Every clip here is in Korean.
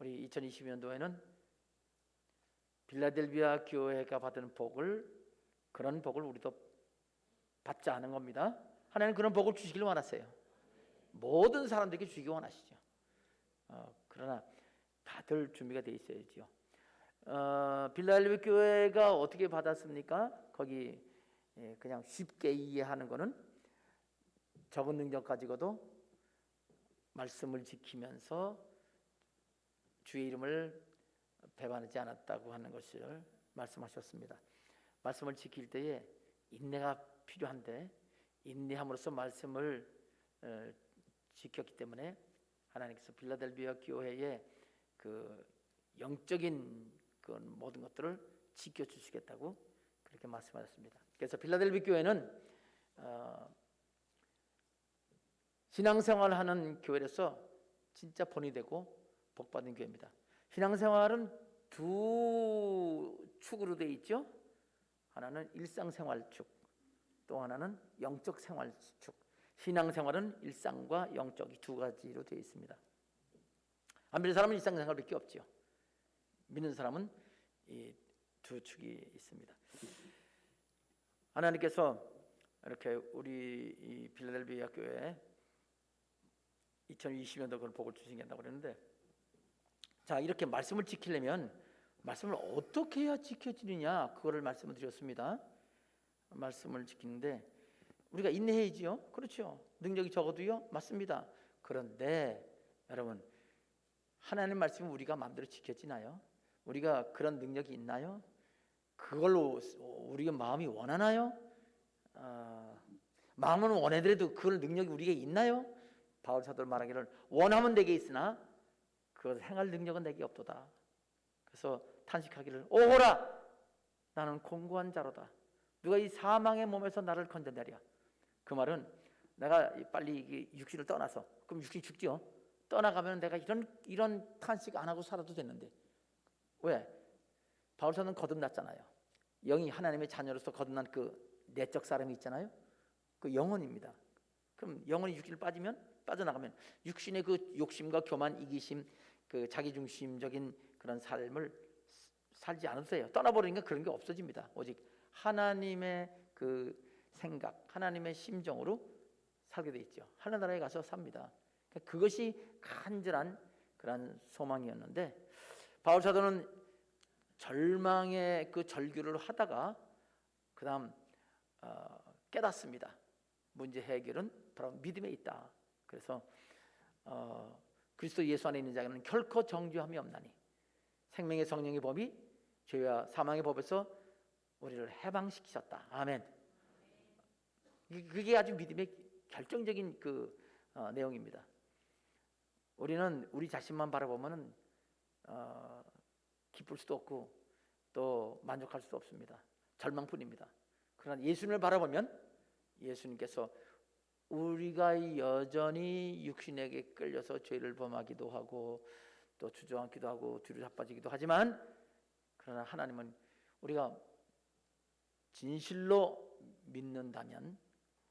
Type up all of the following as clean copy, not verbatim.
우리 2020년도에는 빌라델비아 교회가 받은 복을, 그런 복을 우리도 받지 않은 겁니다. 하나님 그런 복을 주시길 원하세요. 모든 사람들에게 주시기 원하시죠. 그러나 받을 준비가 돼 있어야죠. 빌라델비아 교회가 어떻게 받았습니까? 거기 그냥 쉽게 이해하는 거는 적은 능력 가지고도 말씀을 지키면서 주의 이름을 배반하지 않았다고 하는 것을 말씀하셨습니다. 말씀을 지킬 때에 인내가 필요한데 인내함으로써 말씀을 지켰기 때문에 하나님께서 빌라델비아 교회의 그 영적인 그 모든 것들을 지켜주시겠다고 그렇게 말씀하셨습니다. 그래서 빌라델비아 교회는 신앙생활하는 교회로서 진짜 본이 되고 복받은 교회입니다. 신앙생활은 두 축으로 되어 있죠. 하나는 일상생활축, 또 하나는 영적생활축. 신앙생활은 일상과 영적이 두 가지로 되어 있습니다. 안 믿는 사람은 일상생활밖에 없죠. 믿는 사람은 이 두 축이 있습니다. 하나님께서 이렇게 우리 이 빌라델비아 교회에 2020년도 그걸 복을 주시겠다고 그랬는데, 자, 이렇게 말씀을 지키려면 말씀을 어떻게 해야 지켜지느냐, 그거를 말씀을 드렸습니다. 말씀을 지키는데 우리가 인내해야지요. 그렇죠. 능력이 적어도요. 맞습니다. 그런데 여러분, 하나님 말씀이 우리가 마음대로 지켜지나요? 우리가 그런 능력이 있나요? 그걸로 우리가 마음이 원하나요? 마음은 원하더라도 그걸 능력이 우리에게 있나요? 바울 사도를 말하기를 원하면 내게 있으나 그것을 행할 능력은 내게 없도다. 그래서 탄식하기를 오호라 나는 공고한 자로다. 누가 이 사망의 몸에서 나를 건져내랴. 그 말은 내가 빨리 육신을 떠나서, 그럼 육신이 죽죠. 떠나가면 내가 이런 탄식 안 하고 살아도 되는데 왜? 바울 사도는 거듭났잖아요. 영이 하나님의 자녀로서 거듭난 그 내적 사람이 있잖아요. 그 영혼입니다. 그럼 영혼이 육신을 빠져나가면 육신의 그 욕심과 교만, 이기심, 그 자기중심적인 그런 삶을 살지 않아도 돼요. 떠나버리니까 그런 게 없어집니다. 오직 하나님의 그 생각, 하나님의 심정으로 살게 돼 있죠. 하늘나라에 가서 삽니다. 그것이 간절한 그런 소망이었는데 바울 사도는 절망의 그 절규를 하다가 그 다음 깨닫습니다. 문제 해결은 바로 믿음에 있다. 그래서 그리스도 예수 안에 있는 자는 결코 정죄함이 없나니 생명의 성령의 법이 죄와 사망의 법에서 우리를 해방시키셨다. 아멘. 그게 아주 믿음의 결정적인 그 내용입니다. 우리는 우리 자신만 바라보면 기쁠 수도 없고 또 만족할 수도 없습니다. 절망뿐입니다. 그러나 예수님을 바라보면 예수님께서 우리가 여전히 육신에게 끌려서 죄를 범하기도 하고 또 주저앉기도 하고 뒤로 자빠지기도 하지만, 그러나 하나님은 우리가 진실로 믿는다면,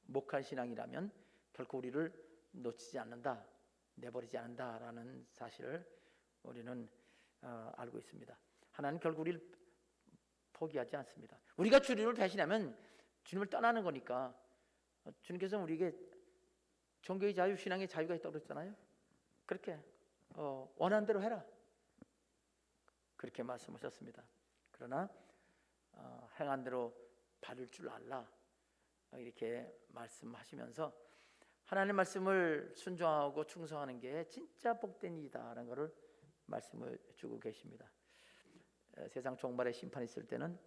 목한 신앙이라면 결코 우리를 놓치지 않는다, 내버리지 않는다라는 사실을 우리는 알고 있습니다. 하나님 결국 우리를 포기하지 않습니다. 우리가 주님을 배신하면 주님을 떠나는 거니까 주님께서는 우리에게 종교의 자유, 신앙의 자유가 있다고 그랬잖아요. 그렇게 원하는 대로 해라, 그렇게 말씀하셨습니다. 그러나 행한 대로 받을 줄 알라, 이렇게 말씀하시면서 하나님 말씀을 순종하고 충성하는 게 진짜 복된 일이다라는 것을 말씀을 주고 계십니다. 세상 종말의 심판이 있을 때는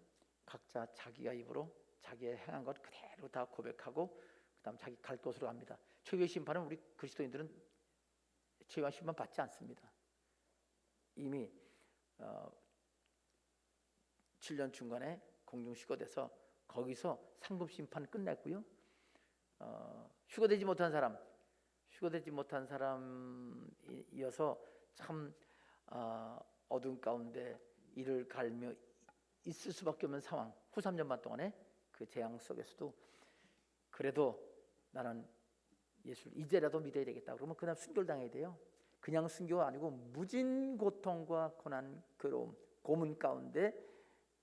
각자 자기가 입으로 자기의 행한 것 그대로 다 고백하고 그 다음 자기 갈 곳으로 갑니다. 최후의 심판은 우리 그리스도인들은 최후의 심판 받지 않습니다. 이미 7년 중간에 공중휴거돼서 거기서 상급 심판 끝냈고요. 휴거되지 못한 사람이어서 참 어두운 가운데 이를 갈며 있을 수밖에 없는 상황, 후 3년반 동안에 그 재앙 속에서도 그래도 나는 예수를 이제라도 믿어야 되겠다 그러면 그다음 순교당해야 돼요. 그냥 순교가 아니고 무진 고통과 고난, 괴로움, 고문 가운데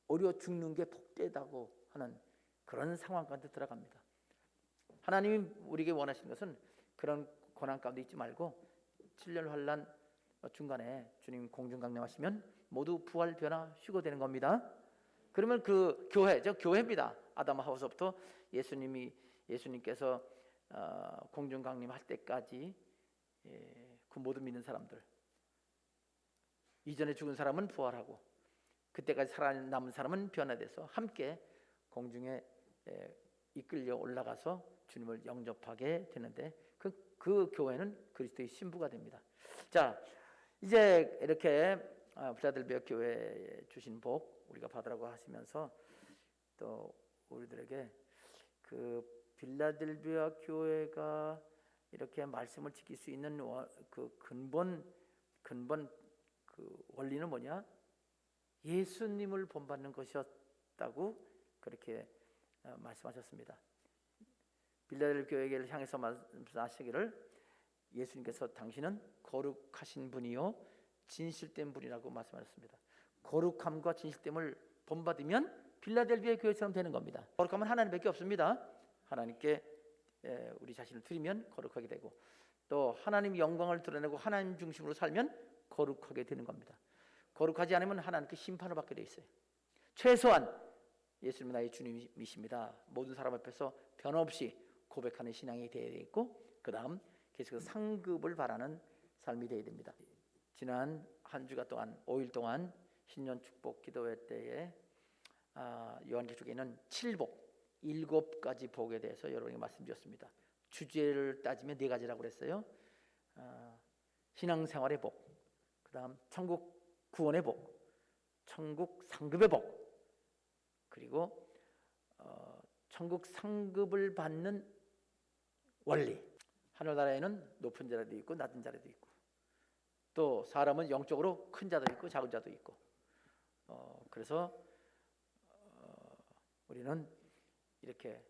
오히려 죽는 게 복되다고 하는 그런 상황 가운데 들어갑니다. 하나님이 우리에게 원하시는 것은 그런 고난 가운데 있지 말고 7년 환난 중간에 주님 공중 강림하시면 모두 부활, 변화, 휴거되는 겁니다. 그러면 그 교회, 저 교회입니다. 아담 하와서부터 예수님께서 공중 강림할 때까지 그 모든 믿는 사람들, 이전에 죽은 사람은 부활하고 그때까지 살아남은 사람은 변화돼서 함께 공중에 이끌려 올라가서 주님을 영접하게 되는데 그 교회는 그리스도의 신부가 됩니다. 자, 이제 이렇게 필라델피아 교회에 주신 복 우리가 받으라고 하시면서 또 우리들에게 그 필라델피아 교회가 이렇게 말씀을 지킬 수 있는 그 근본 그 원리는 뭐냐? 예수님을 본받는 것이었다고 그렇게 말씀하셨습니다. 필라델피아 교회를 향해서 말씀하시기를 예수님께서 당신은 거룩하신 분이요 진실된 분이라고 말씀하셨습니다. 거룩함과 진실됨을 본받으면 필라델피아 교회처럼 되는 겁니다. 거룩함은 하나님밖에 없습니다. 하나님께 우리 자신을 드리면 거룩하게 되고 또 하나님 영광을 드러내고 하나님 중심으로 살면 거룩하게 되는 겁니다. 거룩하지 않으면 하나님께 심판을 받게 돼 있어요. 최소한 예수님은 나의 주님이십니다. 모든 사람 앞에서 변함없이 고백하는 신앙이 되어야 있고 그 다음 계속해서 상급을 바라는 삶이 되어야 됩니다. 지난 한 주가 동안 5일 동안 신년 축복 기도회 때에 요한계시록에 있는 7복 7가지 복에 대해서 여러분에게 말씀드렸습니다. 주제를 따지면 4가지라고 그랬어요. 신앙생활의 복, 그 다음 천국 구원의 복, 천국 상급의 복, 그리고 천국 상급을 받는 원리. 하늘나라에는 높은 자리도 있고 낮은 자리도 있고 또 사람은 영적으로 큰 자도 있고 작은 자도 있고 그래서 우리는 이렇게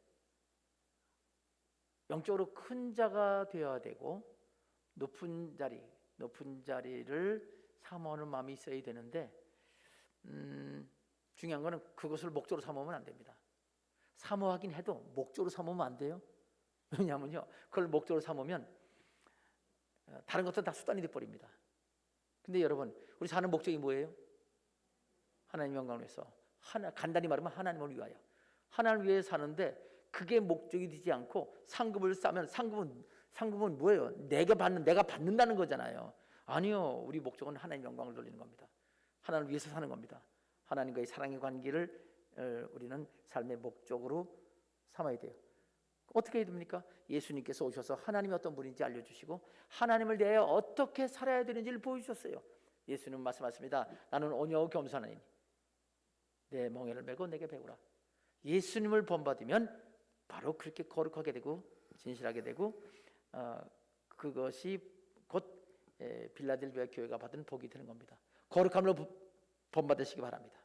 영적으로 큰 자가 되어야 되고 높은 자리를 사모하는 마음이 있어야 되는데 중요한 거는 그것을 목적으로 삼으면 안 됩니다. 사모하긴 해도 목적으로 삼으면 안 돼요. 왜냐하면요, 그걸 목적으로 삼으면 다른 것들은 다 수단이 돼버립니다. 근데 여러분, 우리 사는 목적이 뭐예요? 하나님 영광을 위해서, 간단히 말하면 하나님을 위하여, 하나님을 위해 사는데 그게 목적이 되지 않고 상급을 쌓으면 상급은 뭐예요? 내가 받는다는 거잖아요. 아니요, 우리 목적은 하나님 영광을 돌리는 겁니다. 하나님을 위해서 사는 겁니다. 하나님과의 사랑의 관계를 우리는 삶의 목적으로 삼아야 돼요. 어떻게 해야 됩니까? 예수님께서 오셔서 하나님이 어떤 분인지 알려주시고 하나님을 대하여 어떻게 살아야 되는지를 보여주셨어요. 예수님은 말씀하십니다. 나는 온유하고 겸손하니 내 멍에를 메고 내게 배우라. 예수님을 본받으면 바로 그렇게 거룩하게 되고 진실하게 되고 그것이 곧 빌라델비아 교회가 받은 복이 되는 겁니다. 거룩함을 본받으시기 바랍니다.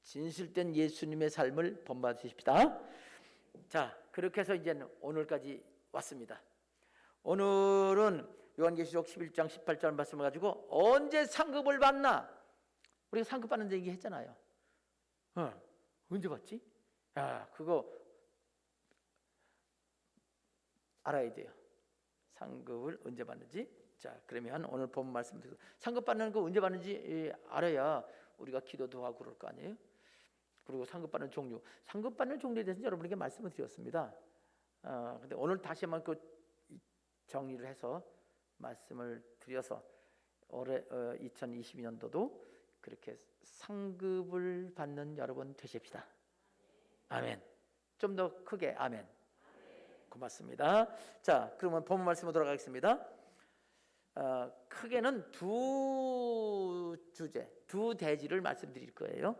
진실된 예수님의 삶을 본받으십시다. 자, 그렇게 해서 이제 오늘까지 왔습니다. 오늘은 요한계시록 11장 18절 말씀을 가지고 언제 상급을 받나? 우리가 상급 받는 얘기 했잖아요. 언제 받지? 그거 알아야 돼요. 상급을 언제 받는지. 자, 그러면 오늘 본 말씀 드리고 상급 받는 거 언제 받는지 알아야 우리가 기도도 하고 그럴 거 아니에요? 그리고 상급 받는 종류에 대해서 여러분에게 말씀을 드렸습니다. 근데 오늘 다시 한번 그 정리를 해서 말씀을 드려서 올해 2022년도도 그렇게 상급을 받는 여러분 되십시다. 아멘. 좀 더 크게 아멘. 고맙습니다. 자, 그러면 본문 말씀으로 돌아가겠습니다. 크게는 두 주제, 두 대지를 말씀드릴 거예요.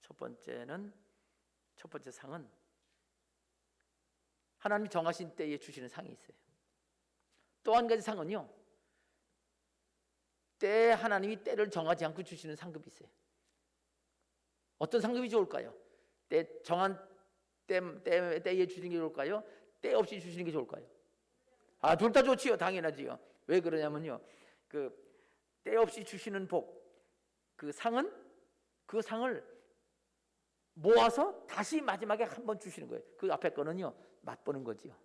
첫 번째 상은 하나님이 정하신 때에 주시는 상이 있어요. 또 한 가지 상은요, 하나님이 때를 정하지 않고 주시는 상급이 있어요. 어떤 상급이 좋을까요? 정한 때에 주시는 게 좋을까요? 때 없이 주시는 게 좋을까요? 둘 다 좋지요. 당연하지요. 왜 그러냐면요, 그 때 없이 주시는 복, 그 상은 그 상을 모아서 다시 마지막에 한 번 주시는 거예요. 그 앞에 거는요, 맛보는 거지요.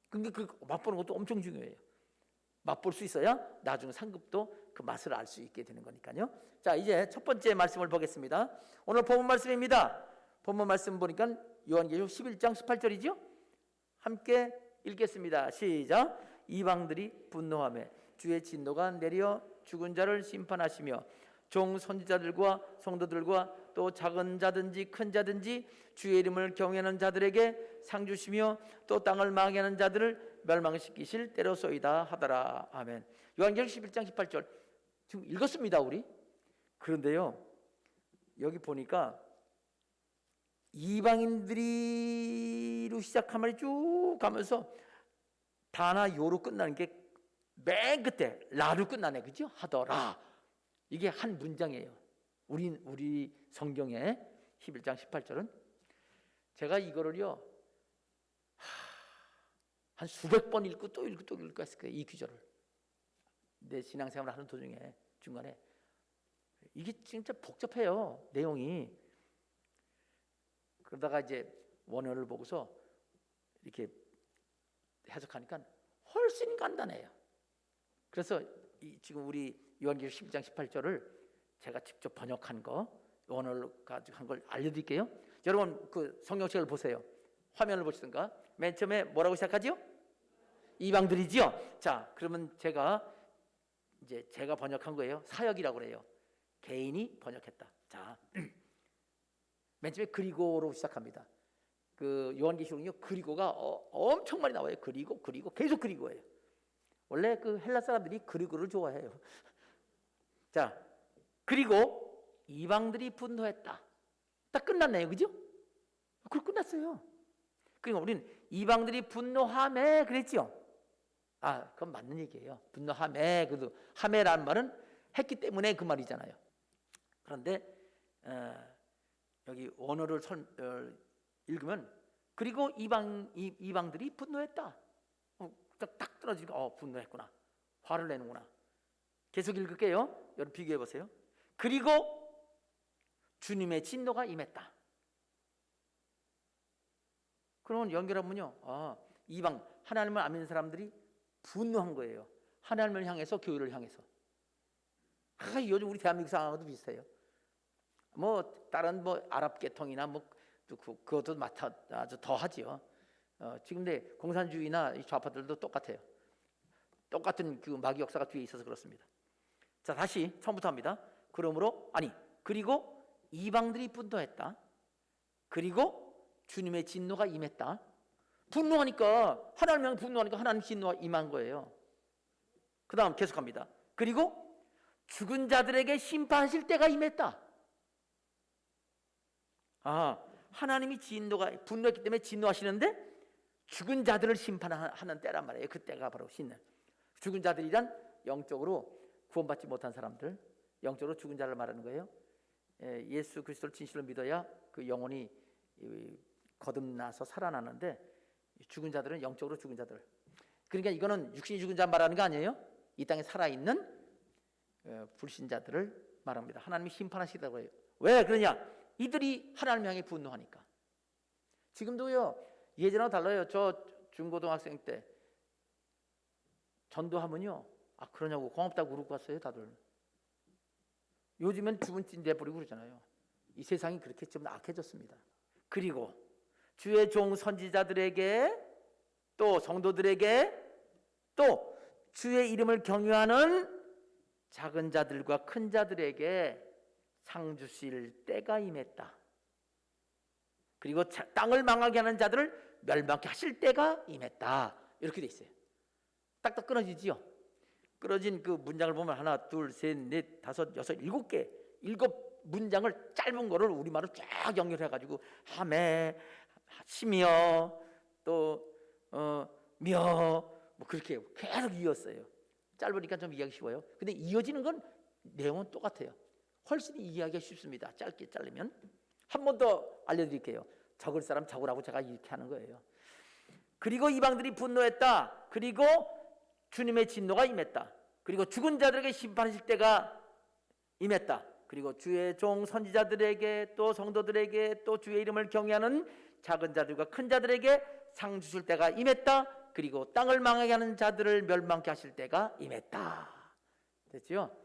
근데 그 맛보는 것도 엄청 중요해요. 맛볼 수 있어야 나중 상급도 그 맛을 알 수 있게 되는 거니까요. 자, 이제 첫 번째 말씀을 보겠습니다. 오늘 본문 말씀입니다. 본문 말씀 보니까 요한계시록 11장 18절이죠. 함께 읽겠습니다. 시작. 이방들이 분노하며 주의 진노가 내려 죽은 자를 심판하시며 종 선지자들과 성도들과 또 작은 자든지 큰 자든지 주의 이름을 경외하는 자들에게 상 주시며 또 땅을 망하는 자들을 멸망시키실 때로소이다 하더라. 아멘. 요한계시록 11장 18절 지금 읽었습니다, 우리. 그런데요, 여기 보니까 이방인들이로 시작한 말이 쭉 가면서 다나 요로 끝나는 게 맨 끝에 라로 끝나네, 그죠? 하더라. 이게 한 문장이에요. 우리 성경의 11장 18절은 제가 이거를요 한 수백 번 읽고 또 읽고 또 읽고 했을 거예요. 이 구절을 내 신앙생활을 하는 도중에 중간에 이게 진짜 복잡해요, 내용이. 그러다가 이제 원어를 보고서 이렇게 해석하니까 훨씬 간단해요. 그래서 지금 우리 요한계시록 11장 18절을 제가 직접 번역한 거, 원어를 가지고 한 걸 알려드릴게요. 여러분 그 성경책을 보세요. 화면을 보시든가. 맨 처음에 뭐라고 시작하죠? 이방들이지요. 자, 그러면 제가 번역한 거예요. 사역이라고 그래요. 개인이 번역했다. 자, 맨 처음에 그리고로 시작합니다. 그 요한계시록은요, 그리고가 엄청 많이 나와요. 그리고 계속 그리고예요. 원래 그 헬라 사람들이 그리고를 좋아해요. 자, 그리고 이방들이 분노했다. 딱 끝났네요, 그죠? 그걸 끝났어요. 그러니까 우리는 이방들이 분노하매 그랬죠. 그건 맞는 얘기예요. 분노하매. 그래도 하매라는 말은 했기 때문에 그 말이잖아요. 그런데 여기 원어를 읽으면 그리고 이방들이 분노했다. 딱 떨어지니까 분노했구나. 화를 내는구나. 계속 읽을게요. 여러분 비교해 보세요. 그리고 주님의 진노가 임했다. 그러면 연결하면요, 이방 하나님을 안 믿는 사람들이 분노한 거예요. 하나님을 향해서, 교회를 향해서. 요즘 우리 대한민국 상황하고도 비슷해요. 뭐 다른 아랍 계통이나 그것도 아주 더 하지요. 지금 내 공산주의나 이 좌파들도 똑같아요. 똑같은 그 마귀 역사가 뒤에 있어서 그렇습니다. 자, 다시 처음부터 합니다. 그리고 이방들이 분노했다. 그리고 주님의 진노가 임했다. 분노하니까 하나님 분노하니까 하나님 진노가 임한 거예요. 그 다음 계속합니다. 그리고 죽은 자들에게 심판하실 때가 임했다. 하나님이 분노했기 때문에 진노하시는데 죽은 자들을 심판하는 때란 말이에요. 그 때가 바로 신년. 죽은 자들이란 영적으로 구원받지 못한 사람들, 영적으로 죽은 자를 말하는 거예요. 예수 그리스도를 진실로 믿어야 그 영혼이 거듭나서 살아나는데, 죽은 자들은 영적으로 죽은 자들. 그러니까 이거는 육신이 죽은 자 말하는 거 아니에요. 이 땅에 살아있는 불신자들을 말합니다. 하나님이 심판하시다고 해요. 왜 그러냐? 이들이 하나님 향해 분노하니까. 지금도요, 예전하고 달라요. 저 중고등학생 때 전도하면요, 그러냐고 고맙다고 그러고 갔어요, 다들. 요즘엔 죽은 찐 내버리고 그러잖아요. 이 세상이 그렇게 좀 악해졌습니다. 그리고 주의 종 선지자들에게, 또 성도들에게, 또 주의 이름을 경외하는 작은 자들과 큰 자들에게 상 주실 때가 임했다. 그리고 땅을 망하게 하는 자들을 멸망케 하실 때가 임했다. 이렇게 돼 있어요. 딱딱 끊어지지요. 끊어진 그 문장을 보면 하나, 둘, 셋, 넷, 다섯, 여섯, 일곱 문장을 짧은 거를 우리말로 쫙 연결해가지고 하매, 시며, 또 며, 그렇게 계속 이었어요. 짧으니까 좀 이해하기 쉬워요. 근데 이어지는 건 내용은 똑같아요. 훨씬 이해하기가 쉽습니다. 짧게 자르면. 한 번 더 알려드릴게요. 적을 사람 적으라고 제가 이렇게 하는 거예요. 그리고 이방들이 분노했다. 그리고 주님의 진노가 임했다. 그리고 죽은 자들에게 심판하실 때가 임했다. 그리고 주의 종 선지자들에게 또 성도들에게 또 주의 이름을 경외하는 작은 자들과 큰 자들에게 상 주실 때가 임했다. 그리고 땅을 망하게 하는 자들을 멸망케 하실 때가 임했다. 됐죠?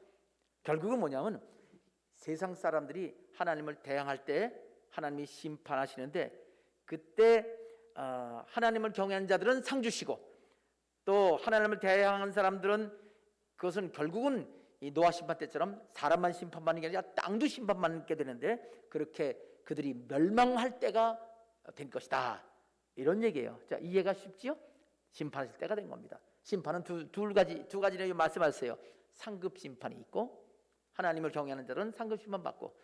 결국은 뭐냐면 세상 사람들이 하나님을 대항할 때 하나님이 심판하시는데, 그때 하나님을 경외하는 자들은 상 주시고, 또 하나님을 대항하는 사람들은 그것은 결국은 이 노아 심판 때처럼 사람만 심판받는 게 아니라 땅도 심판받게 되는데, 그렇게 그들이 멸망할 때가 된 것이다, 이런 얘기예요. 자, 이해가 쉽지요? 심판하실 때가 된 겁니다. 심판은 두 가지를 말씀하셨어요. 상급 심판이 있고, 하나님을 경외하는 자들은 상급 심판 받고,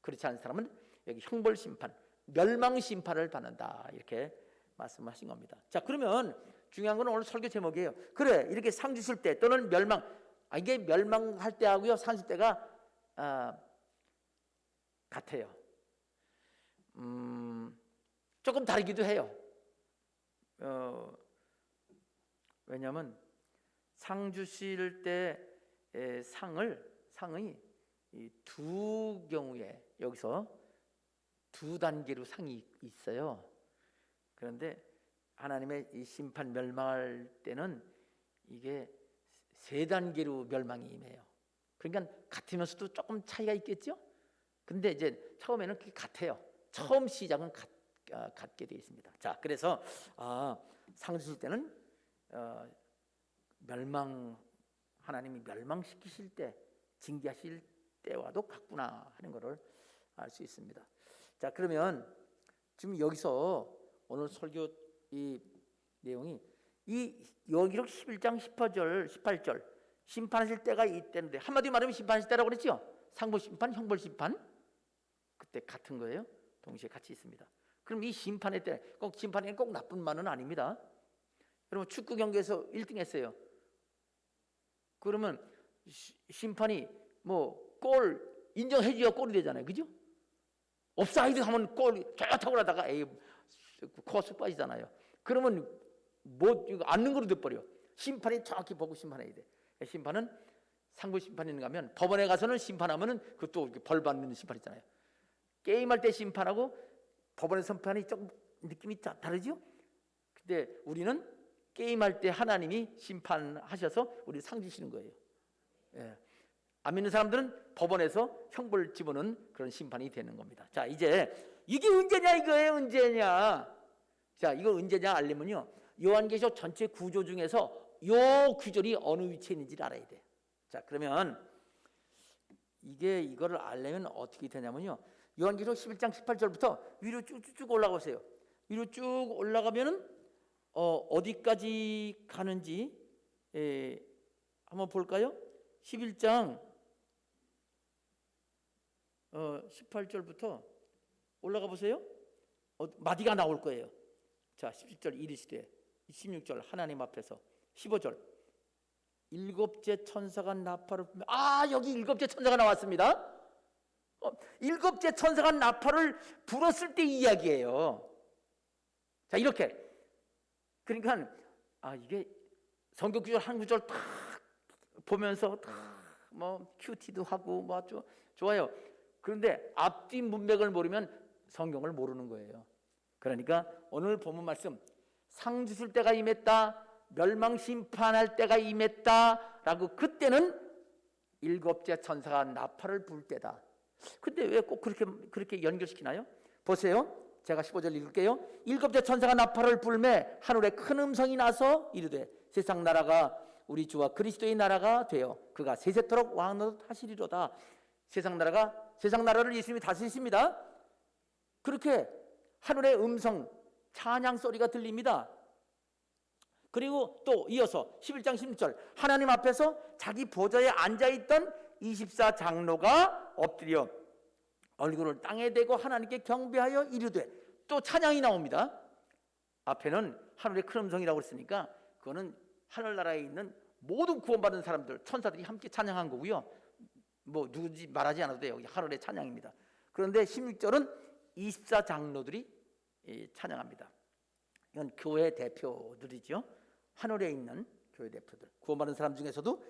그렇지 않은 사람은 여기 형벌 심판, 멸망 심판을 받는다, 이렇게 말씀하신 겁니다. 자, 그러면 중요한 건 오늘 설교 제목이에요. 그래, 이렇게 상 주실 때 또는 멸망, 이게 멸망할 때하고요 상 줄 때가 같아요. 조금 다르기도 해요. 왜냐하면 상 주실 때 상의 이 두 경우에 여기서 두 단계로 상이 있어요. 그런데 하나님의 이 심판 멸망할 때는 이게 세 단계로 멸망이 임해요. 그러니까 같으면서도 조금 차이가 있겠죠. 근데 이제 처음에는 그게 같아요. 처음 시작은 같게 되어 있습니다. 자, 그래서 상 주실 때는 하나님이 멸망시키실 때, 징계하실 때와도 같구나 하는 것을 알 수 있습니다. 자, 그러면 지금 여기서 오늘 설교 이 내용이 여기로 11장 18절 심판하실 때가 있다는데, 한마디로 말하면 심판하실 때라고 그랬죠. 상부 심판, 형벌 심판, 그때 같은 거예요. 동시에 같이 있습니다. 그럼 이 심판의 때, 꼭 심판이 꼭 나쁜 말은 아닙니다. 여러분 축구 경기에서 1등 했어요. 그러면 심판이 골 인정해줘야 골이 되잖아요, 그죠? 옵사이드 하면 골 좋다고 하다가 코스 빠지잖아요. 그러면 이거 앉는 거로 돼버려. 심판이 정확히 보고 심판해야 돼. 심판은 상부 심판이 가면, 법원에 가서는 심판하면은 그것도 벌 받는 심판 있잖아요. 게임할 때 심판하고 법원의 심판이 조금 느낌이 다르죠? 근데 우리는 게임할 때 하나님이 심판하셔서 우리 상 주시는 거예요. 예. 안 믿는 사람들은 법원에서 형벌 집어넣는 그런 심판이 되는 겁니다. 자, 이제 이게 언제냐 이거예요. 언제냐. 자, 이거 언제냐 알려면요, 요한계시록 전체 구조 중에서 요 구절이 어느 위치에 있는지를 알아야 돼. 자, 그러면 이거를 알려면 어떻게 되냐면요, 요한계시록 11장 18절부터 위로 쭉 올라가보세요. 위로 쭉 올라가면은 어디까지 가는지 한번 볼까요? 11장 18절부터 올라가 보세요. 마디가 나올 거예요. 자, 17절 이르시되, 16절 하나님 앞에서, 15절 일곱째 천사가 나팔을 불며, 여기 일곱째 천사가 나왔습니다. 일곱째 천사가 나팔을 불었을 때 이야기예요. 자, 이렇게. 그러니까 이게 성경 구절 한 구절 딱 보면서 큐티도 하고 좋아요. 그런데 앞뒤 문맥을 모르면 성경을 모르는 거예요. 그러니까 오늘 본문 말씀, 상 주실 때가 임했다, 멸망 심판할 때가 임했다라고, 그때는 일곱째 천사가 나팔을 불 때다. 근데 왜 꼭 그렇게 연결시키나요? 보세요. 제가 15절 읽을게요. 일곱째 천사가 나팔을 불매 하늘에 큰 음성이 나서 이르되, 세상 나라가 우리 주와 그리스도의 나라가 되어 그가 세세토록 왕노릇 하시리로다. 세상 나라를 예수님이 다스리십니다. 그렇게 하늘의 음성, 찬양 소리가 들립니다. 그리고 또 이어서 11장 16절 하나님 앞에서 자기 보좌에 앉아있던 24장로가 엎드려 얼굴을 땅에 대고 하나님께 경배하여 이르되, 또 찬양이 나옵니다. 앞에는 하늘의 큰 음성이라고 했으니까 그거는 하늘나라에 있는 모든 구원받은 사람들, 천사들이 함께 찬양한 거고요. 누군지 말하지 않아도 돼요. 하늘의 찬양입니다. 그런데 16절은 24장로들이 찬양합니다. 이건 교회 대표들이죠. 하늘에 있는 교회 대표들, 구원받은 사람 중에서도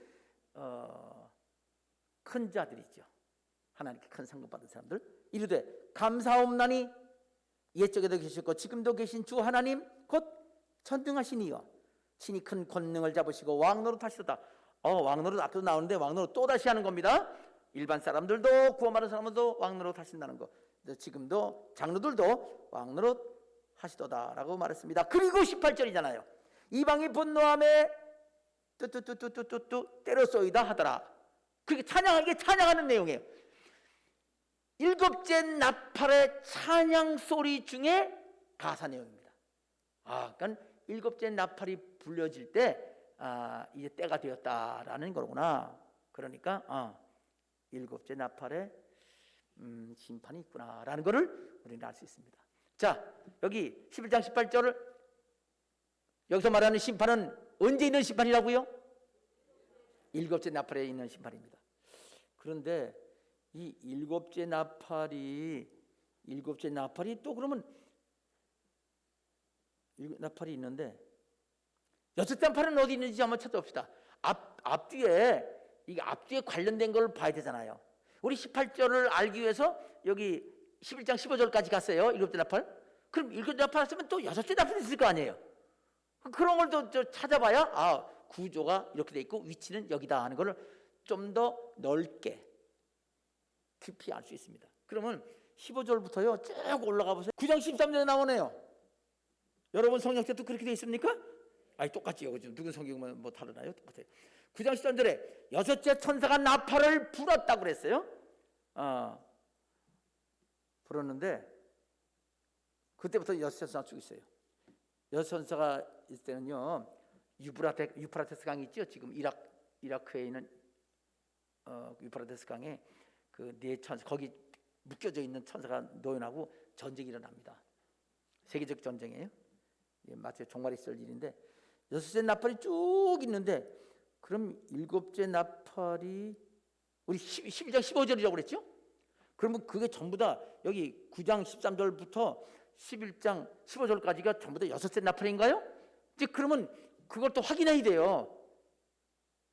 큰 자들이죠. 하나님께 큰 상급 받은 사람들. 이르되 감사옵나니 옛적에도 계셨고 지금도 계신 주 하나님 곧 전능하신 이여 친히 큰 권능을 잡으시고 왕노릇 하시도다. 왕노릇 아까도 나오는데 왕노릇 또 다시 하는 겁니다. 일반 사람들도 구원받은 사람들도 왕노릇 하신다는 거. 지금도 장로들도 왕노릇 하시도다라고 말했습니다. 그리고 18절이잖아요. 이방이 분노함에 뚜뚜뚜뚜뚜뚜 때려 쏘이다 하더라. 그게 찬양하는 내용이에요. 일곱째 나팔의 찬양 소리 중에 가사 내용입니다. 그러니까 일곱째 나팔이 불려질 때 이제 때가 되었다라는 거구나. 그러니까 일곱째 나팔에 심판이 있구나라는 것을 우리는 알 수 있습니다. 자, 여기 11장 18절을 여기서 말하는 심판은 언제 있는 심판이라고요? 일곱째 나팔에 있는 심판입니다. 그런데 이 일곱째 나팔이 또 그러면 나팔이 있는데 여섯째 나팔은 어디 있는지 한번 찾아봅시다. 앞뒤에 이게 앞뒤에 관련된 걸 봐야 되잖아요. 우리 18절을 알기 위해서 여기 11장 15절까지 갔어요. 일곱째 나팔. 그럼 일곱째 나팔 했으면 또 여섯째 나팔이 있을 거 아니에요. 그런 걸 또 찾아봐야 구조가 이렇게 돼 있고 위치는 여기다 하는 걸 좀 더 넓게 깊이 알 수 있습니다. 그러면 15절부터요 쭉 올라가 보세요. 9장 13절에 나오네요. 여러분 성경책도 그렇게 돼 있습니까? 똑같지요. 누군 성경은 뭐 다르나요? 똑같아요. 9장 13절에 여섯째 천사가 나팔을 불었다고 그랬어요. 불었는데 그때부터 여섯째 천사가 쭉 있어요. 여섯 천사가 있을 때는요 유프라테스 강이 있죠. 지금 이라크에 있는 유프라테스 강에 그 네 천사 거기 묶여져 있는 천사가 노연하고 전쟁이 일어납니다. 세계적 전쟁이에요. 마치 종말이 있을 일인데 여섯째 나팔이 쭉 있는데 그럼 일곱째 나팔이 우리 11장 15절이라고 그랬죠? 그러면 그게 전부 다 여기 9장 13절부터 11장 15절까지가 전부 다 여섯째 나팔인가요? 이제 그러면 그걸 또 확인해야 돼요.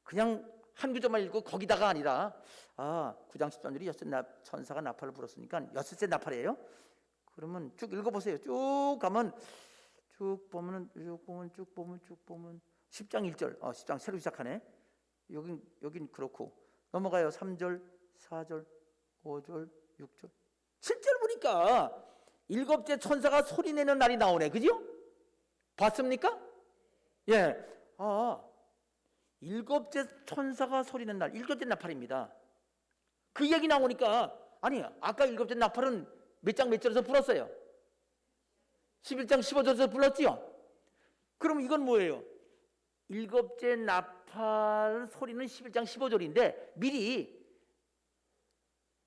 그냥 한 구절만 읽고 거기다가 아니라 9장 13절이 여섯째 천사가 나팔을 불었으니까 여섯째 나팔이에요. 그러면 쭉 읽어보세요. 쭉 가면 쭉 보면 10장 1절 10장 새로 시작하네. 여긴 그렇고 넘어가요. 3절 4절 5절 6절 7절 보니까 일곱째 천사가 소리내는 날이 나오네. 그죠? 봤습니까? 예. 일곱째 천사가 소리내는 날 일곱째 나팔입니다. 그 얘기 나오니까 아까 일곱째 나팔은 몇 장 몇 절에서 불었어요? 11장 15절에서 불렀지요? 그럼 이건 뭐예요? 일곱째 나팔 소리는 11장 15절인데 미리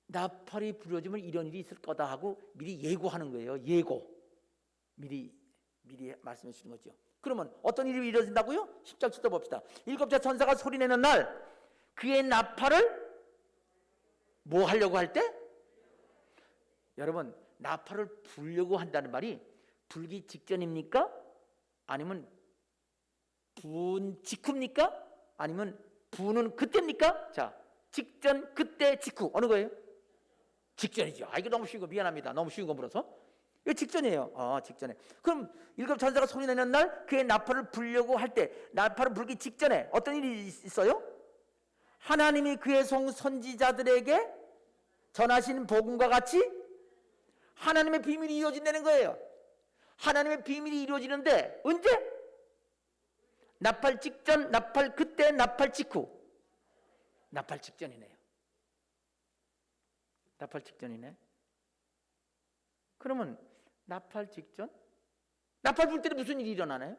나팔이 불어지면 이런 일이 있을 거다 하고 미리 예고하는 거예요. 미리 말씀해 주시는 거죠. 그러면 어떤 일이 이루어진다고요? 10장 쳐다봅시다. 일곱째 천사가 소리내는 날 그의 나팔을 뭐 하려고 할 때? 여러분 나팔을 불려고 한다는 말이 불기 직전입니까? 아니면 분 직후입니까? 아니면 분은 그때입니까? 자, 직전, 그때, 직후 어느 거예요? 직전이죠. 이거 너무 쉬운 거 미안합니다. 너무 쉬운 거 물어서. 이거 직전이에요. 직전에. 그럼 일곱 천사가 소리내는 날 그의 나팔을 불려고 할 때 나팔을 불기 직전에 어떤 일이 있어요? 하나님이 그의 종 선지자들에게 전하신 복음과 같이 하나님의 비밀이 이루어진다는 거예요. 하나님의 비밀이 이루어지는데 언제? 나팔 직전, 나팔 그때, 나팔 직후. 나팔 직전이네요. 나팔 직전이네. 그러면 나팔 직전? 나팔 불 때는 무슨 일이 일어나나요?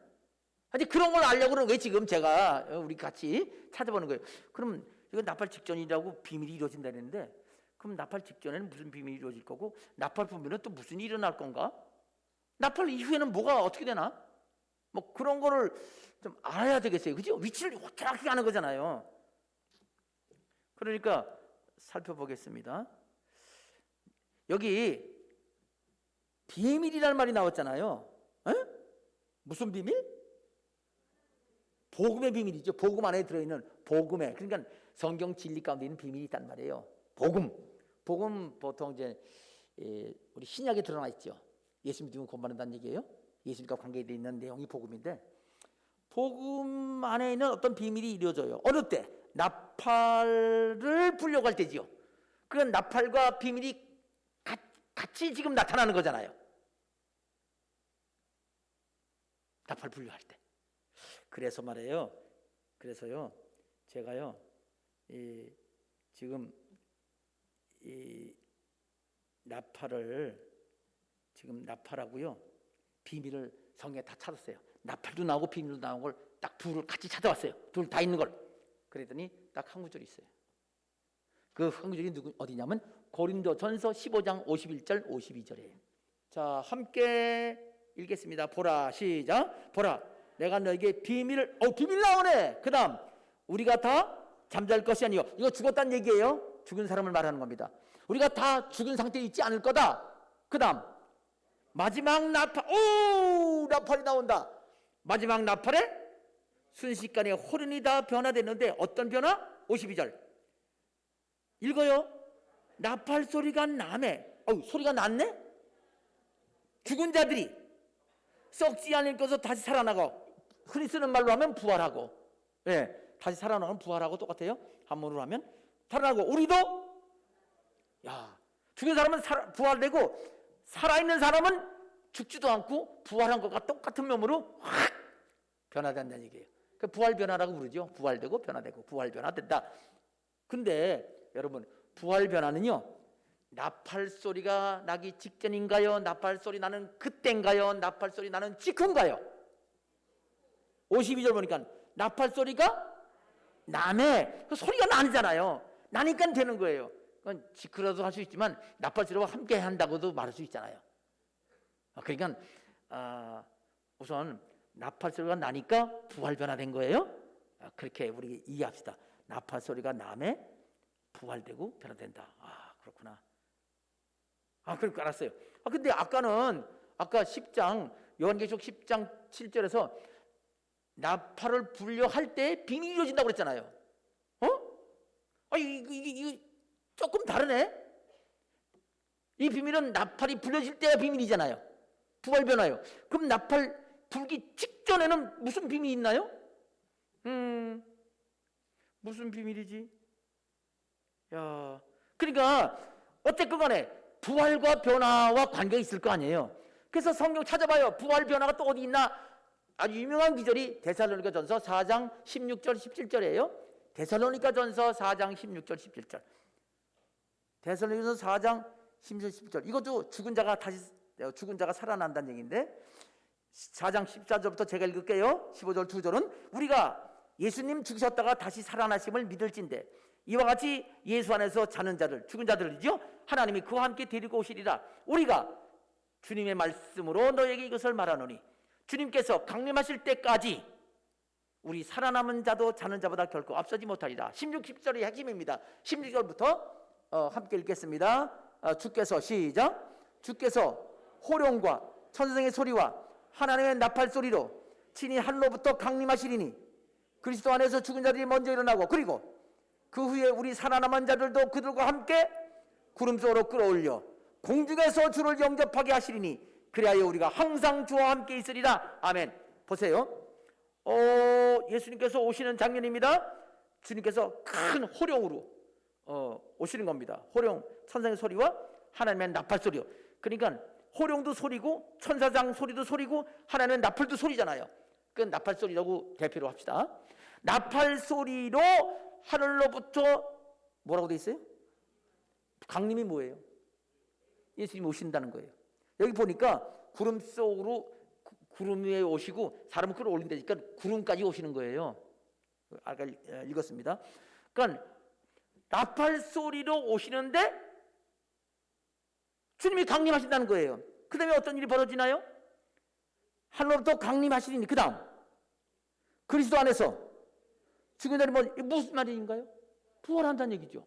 아니 그런 걸 알려고는 왜 지금 제가 우리 같이 찾아보는 거예요. 그럼 이건 나팔 직전이라고 비밀이 이루어진다는데 그럼 나팔 직전에는 무슨 비밀이 이루어질 거고 나팔 불면은 또 무슨 일이 일어날 건가? 나팔 이후에는 뭐가 어떻게 되나? 뭐 그런 거를 좀 알아야 되겠어요. 그죠? 위치를 정확히 아는 거잖아요. 그러니까 살펴보겠습니다. 여기 비밀이라는 말이 나왔잖아요. 무슨 비밀? 복음의 비밀이죠. 복음 안에 들어있는 복음의, 그러니까 성경 진리 가운데 있는 비밀이 있단 말이에요. 복음 보통 이제 우리 신약에 드러나 있죠. 예수 믿으면 구원받는다는 얘기예요. 예수님과 관계되어 있는 내용이 복음인데, 복음 안에 있는 어떤 비밀이 이루어져요. 어느 때? 나팔을 불려고 할 때지요. 그 나팔과 비밀이 같이 지금 나타나는 거잖아요. 나팔 분류할 때. 그래서 말이에요. 그래서요, 제가요, 지금 이 나팔을 지금 나팔하고요, 비밀을 성경에 다 찾았어요. 나팔도 나오고 비밀도 나온 걸 딱 둘을 같이 찾아왔어요. 둘 다 있는 걸. 그랬더니 딱 한 구절이 있어요. 그 한 구절이 어디냐면 고린도전서 15장 51절 52절이에요. 자, 함께 읽겠습니다. 보라, 시작. 보라, 내가 너에게 비밀을, 비밀 나오네. 그 다음, 우리가 다 잠잘 것이 아니요. 이거 죽었다는 얘기예요. 죽은 사람을 말하는 겁니다. 우리가 다 죽은 상태에 있지 않을 거다. 그 다음, 마지막 나팔, 나팔이 나온다. 마지막 나팔에 순식간에 호련이 다 변화됐는데 어떤 변화? 52절 읽어요. 나팔 소리가 나네. 소리가 났네. 죽은 자들이 썩지 않을 것을 다시 살아나고, 흔히 쓰는 말로 하면 부활하고, 다시 살아나면 부활하고 똑같아요. 한문으로 하면 살아나고, 우리도 죽은 사람은 부활되고, 살아있는 사람은 죽지도 않고 부활한 것과 똑같은 몸으로 확 변화된다는 얘기예요. 그 부활 변화라고 부르죠. 부활되고 변화되고 부활 변화된다. 근데 여러분, 부활 변화는요, 나팔 소리가 나기 직전인가요? 나팔 소리 나는 그때인가요? 나팔 소리 나는 직후인가요? 52절 보니까 나팔 소리가 나네. 그 소리가 나잖아요. 나니까 되는 거예요. 그건 직후라도 할 수 있지만 나팔 소리와 함께 한다고도 말할 수 있잖아요. 그러니까 우선 나팔 소리가 나니까 부활 변화된 거예요. 그렇게 우리 이해합시다. 나팔 소리가 나면 부활되고 변화된다. 그렇구나. 그러니까 알았어요. 근데 아까 10장, 요한계시록 10장 7절에서 나팔을 불려 할 때 비밀이 이루어진다고 그랬잖아요. 이게 조금 다르네. 이 비밀은 나팔이 불려질 때가 비밀이잖아요. 부활 변화요. 그럼 나팔 불기 직전에는 무슨 비밀이 있나요? 무슨 비밀이지? 그러니까 어쨌건 간에 부활과 변화와 관계가 있을 거 아니에요. 그래서 성경 찾아봐요. 부활 변화가 또 어디 있나? 아주 유명한 기절이 데살로니가전서 4장 16절 17절이에요. 데살로니가전서 4장 16절 17절. 데살로니가전서 4장 16절 17절. 이것도 죽은 자가 살아난다는 얘기인데, 4장 14절부터 제가 읽을게요. 15절 2절은 우리가 예수님 죽으셨다가 다시 살아나심을 믿을진대 이와 같이 예수 안에서 자는 자들, 죽은 자들이죠, 하나님이 그와 함께 데리고 오시리라. 우리가 주님의 말씀으로 너에게 이것을 말하노니 주님께서 강림하실 때까지 우리 살아남은 자도 자는 자보다 결코 앞서지 못하리라. 16, 17절이 핵심입니다. 16절부터 함께 읽겠습니다. 주께서, 시작. 주께서 호령과 천사의 소리와 하나님의 나팔 소리로 친히 하늘로부터 강림하시리니 그리스도 안에서 죽은 자들이 먼저 일어나고, 그리고 그 후에 우리 살아남은 자들도 그들과 함께 구름 속으로 끌어올려 공중에서 주를 영접하게 하시리니 그리하여 우리가 항상 주와 함께 있으리라. 아멘. 보세요. 예수님께서 오시는 장면입니다. 주님께서 큰 호령으로 오시는 겁니다. 호령, 천사의 소리와 하나님의 나팔 소리요. 그러니까 호령도 소리고 천사장 소리도 소리고 하나님의 나팔도 소리잖아요. 그 나팔 소리라고 대표로 합시다. 나팔 소리로 하늘로부터 뭐라고 돼 있어요? 강림이 뭐예요? 예수님이 오신다는 거예요. 여기 보니까 구름 속으로, 구름 위에 오시고 사람을 끌어올린다니까 구름까지 오시는 거예요. 아까 읽었습니다. 그러니까 나팔 소리로 오시는데 주님이 강림하신다는 거예요. 그 다음에 어떤 일이 벌어지나요? 하늘로부터 강림하시니, 그 다음 그리스도 안에서 죽은 자들이 무슨 말인가요? 부활한다는 얘기죠.